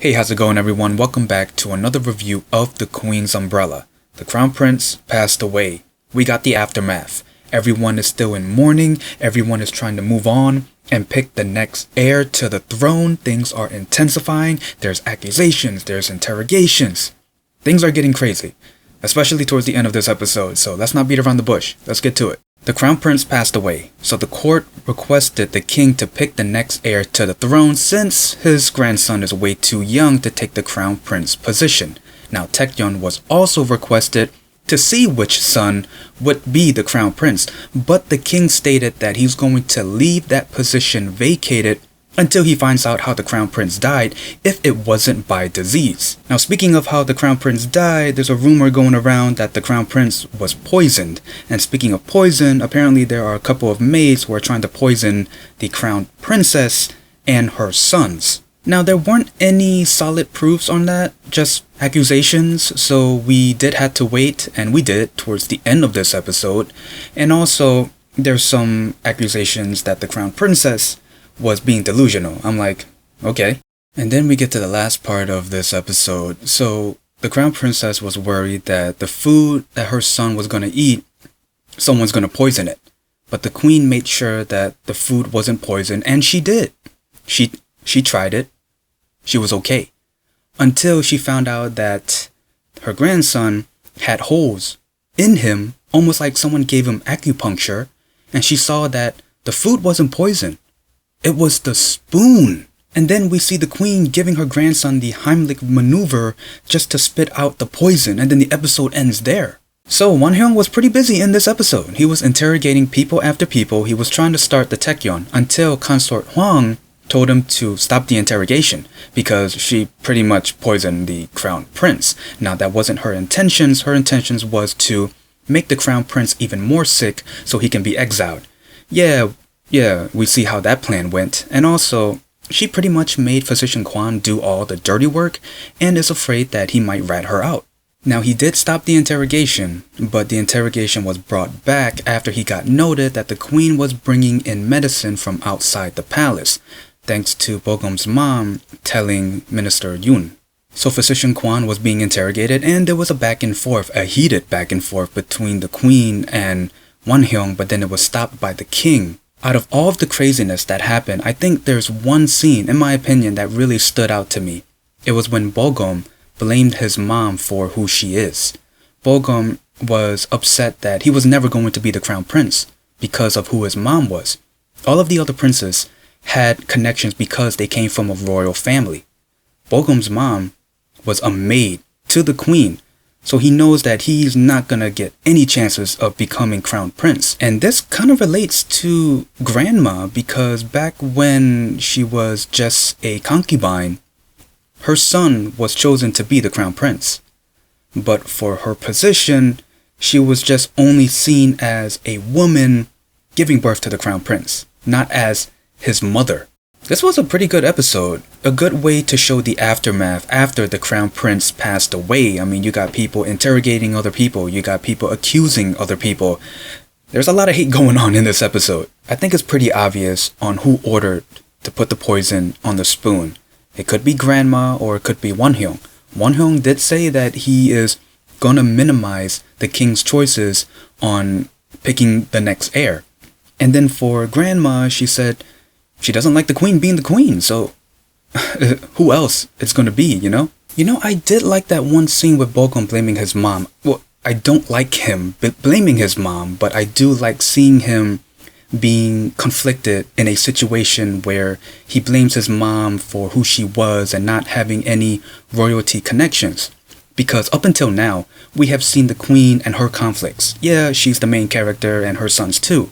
Hey, how's it going everyone? Welcome back to another review of The Queen's Umbrella. The Crown Prince passed away. We got the aftermath. Everyone is still in mourning, everyone is trying to move on and pick the next heir to the throne. Things are intensifying, there's accusations, there's interrogations. Things are getting crazy, especially towards the end of this episode, so let's not beat around the bush. Let's get to it. The Crown Prince passed away, so the court requested the king to pick the next heir to the throne since his grandson is way too young to take the Crown Prince position. Now Taekyeon was also requested to see which son would be the Crown Prince, but the king stated that he's going to leave that position vacated until he finds out how the Crown Prince died if it wasn't by disease. Now speaking of how the Crown Prince died, there's a rumor going around that the Crown Prince was poisoned. And speaking of poison, apparently there are a couple of maids who are trying to poison the Crown Princess and her sons. Now there weren't any solid proofs on that, just accusations, so we did have to wait, and we did towards the end of this episode. And also there's some accusations that the Crown Princess was being delusional. I'm like, okay. And then we get to the last part of this episode. So the Crown Princess was worried that the food that her son was going to eat, someone's going to poison it. But the queen made sure that the food wasn't poisoned, and she did. She tried it. She was okay. Until she found out that her grandson had holes in him, almost like someone gave him acupuncture, and she saw that the food wasn't poisoned. It was the spoon. And then we see the queen giving her grandson the Heimlich maneuver just to spit out the poison, and then the episode ends there. So Won-hyung was pretty busy in this episode. He was interrogating people after people. He was trying to start the Taekyeon until Consort Hwang told him to stop the interrogation because she pretty much poisoned the Crown Prince. Now that wasn't her intentions. Her intentions was to make the Crown Prince even more sick so he can be exiled. Yeah, we see how that plan went. And also, she pretty much made Physician Kwan do all the dirty work and is afraid that he might rat her out. Now he did stop the interrogation, but the interrogation was brought back after he got noted that the queen was bringing in medicine from outside the palace, thanks to BoGeom's mom telling Minister Yoon. So Physician Kwan was being interrogated, and there was a back and forth, a heated back and forth between the queen and Won-hyung, but then it was stopped by the king. Out of all of the craziness that happened, I think there's one scene, in my opinion, that really stood out to me. It was when BoGeom blamed his mom for who she is. BoGeom was upset that he was never going to be the Crown Prince because of who his mom was. All of the other princes had connections because they came from a royal family. BoGeom's mom was a maid to the queen, so he knows that he's not gonna get any chances of becoming Crown Prince. And this kind of relates to Grandma because back when she was just a concubine, her son was chosen to be the Crown Prince. But for her position, she was just only seen as a woman giving birth to the Crown Prince, not as his mother. This was a pretty good episode, a good way to show the aftermath after the Crown Prince passed away. I mean, you got people interrogating other people, you got people accusing other people. There's a lot of hate going on in this episode. I think it's pretty obvious on who ordered to put the poison on the spoon. It could be Grandma or it could be Won-hyung. Won-hyung did say that he is gonna minimize the king's choices on picking the next heir. And then for Grandma, she said she doesn't like the queen being the queen, so who else it's gonna be, you know? I did like that one scene with BoGeom blaming his mom. Well, I don't like him blaming his mom, but I do like seeing him being conflicted in a situation where he blames his mom for who she was and not having any royalty connections. Because up until now, we have seen the queen and her conflicts. Yeah, she's the main character and her sons too,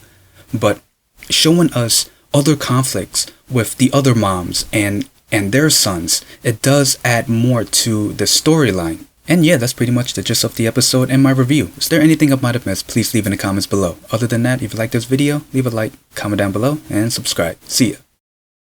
but showing us other conflicts with the other moms and their sons, it does add more to the storyline. And yeah, that's pretty much the gist of the episode and my review. Is there anything I might have missed? Please leave in the comments below. Other than that, if you like this video, leave a like, comment down below, and subscribe. See ya.